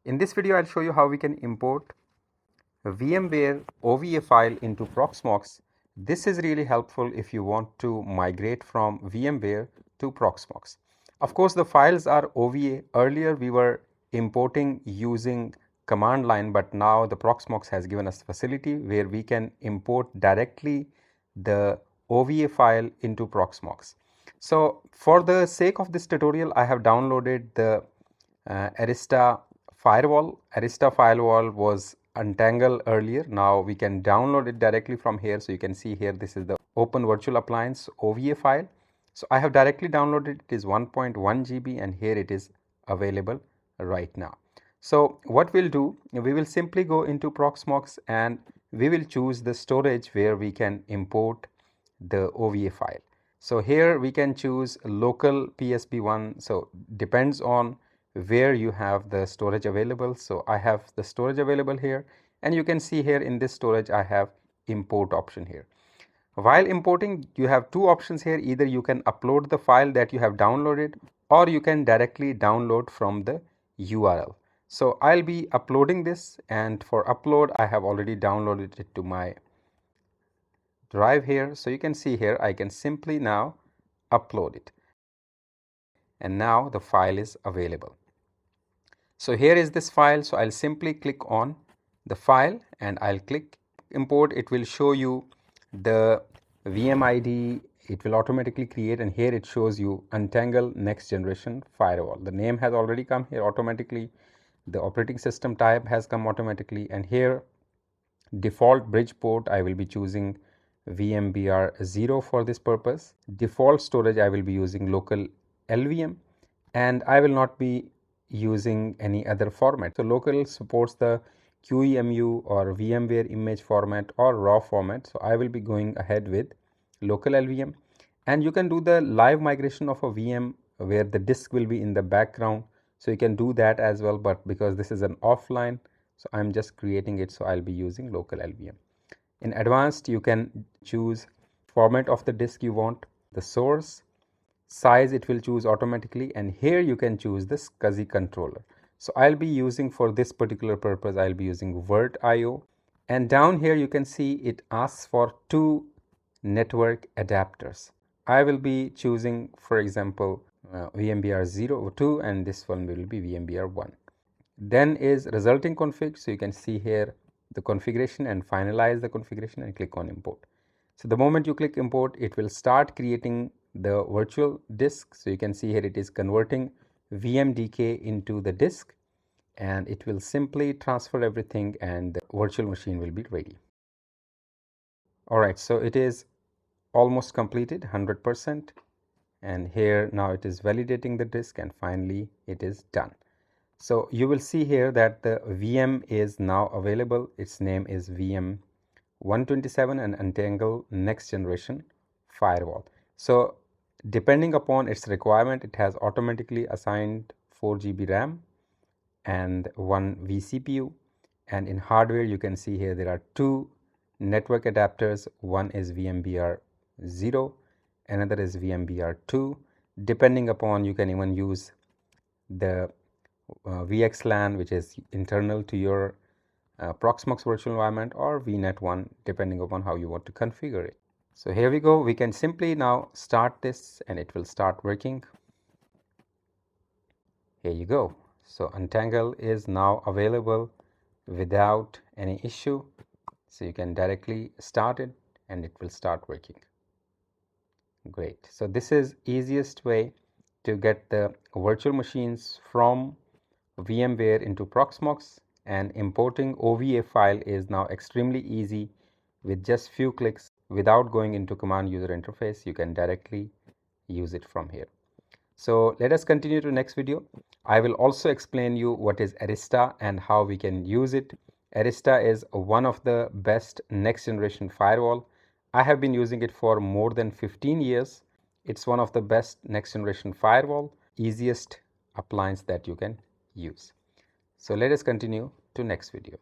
In this video, I'll show you how we can import a VMware OVA file into Proxmox. This is really helpful if you want to migrate from VMware to Proxmox. Of course, the files are OVA. Earlier, we were importing using command line, but now the Proxmox has given us facility where we can import directly the OVA file into Proxmox. So for the sake of this tutorial, I have downloaded the Arista Firewall. Arista Firewall was untangled earlier. Now we can download it directly from here. So you can see here, this is the Open Virtual Appliance OVA file. So I have directly downloaded it. It is 1.1 GB and here it is available right now. So what we'll do, we will simply go into Proxmox and we will choose the storage where we can import the OVA file. So here we can choose local PSP1. So depends on where you have the storage available. So I have the storage available here, and you can see here in this storage I have import option here. While importing, you have two options here. Either you can upload the file that you have downloaded, or you can directly download from the URL. So I'll be uploading this, and for upload I have already downloaded it to my drive here. So you can see here I can simply now upload it, and now the file is available. So here is this file. So I'll simply click on the file and I'll click import. It will show you the VM ID. It will automatically create, and here it shows you Untangle Next Generation Firewall. The name has already come here automatically. The operating system type has come automatically, and here default bridge port I will be choosing VMBR 0 for this purpose. Default storage I will be using local LVM, and I will not be using any other format. So local supports the QEMU or VMware image format or raw format. So I will be going ahead with local LVM, and you can do the live migration of a VM where the disk will be in the background. So you can do that as well, but because this is an offline, so I'm just creating it. So I'll be using local LVM. In advanced, you can choose format of the disk you want, the source, size it will choose automatically, and here you can choose the SCSI controller. So I'll be using, for this particular purpose, I'll be using VirtIO, and down here you can see it asks for two network adapters. I will be choosing, for example, VMBR 02, and this one will be VMBR 1. Then is resulting config. So you can see here the configuration and finalize the configuration and click on import. So the moment you click import, it will start creating the virtual disk. So you can see here it is converting VMDK into the disk, and it will simply transfer everything and the virtual machine will be ready. Alright, so it is almost completed 100%, and here now it is validating the disk, and finally it is done. So you will see here that the VM is now available. Its name is VM 127 and Untangle Next Generation Firewall. So depending upon its requirement, it has automatically assigned 4 GB RAM and 1 vCPU. And in hardware, you can see here there are two network adapters. One is VMBR 0, another is VMBR 2. Depending upon, you can even use the VXLAN, which is internal to your Proxmox virtual environment, or VNet 1, depending upon how you want to configure it. So here we go. We can simply now start this and it will start working. Here you go. So Untangle is now available without any issue. So you can directly start it and it will start working. Great. So this is easiest way to get the virtual machines from VMware into Proxmox, and importing OVA file is now extremely easy. With just few clicks without going into command user interface, you can directly use it from here. So let us continue to next video. I will also explain you what is Arista and how we can use it. Arista is one of the best next generation firewall. I have been using it for more than 15 years. It's one of the best next generation firewall, easiest appliance that you can use. So let us continue to next video.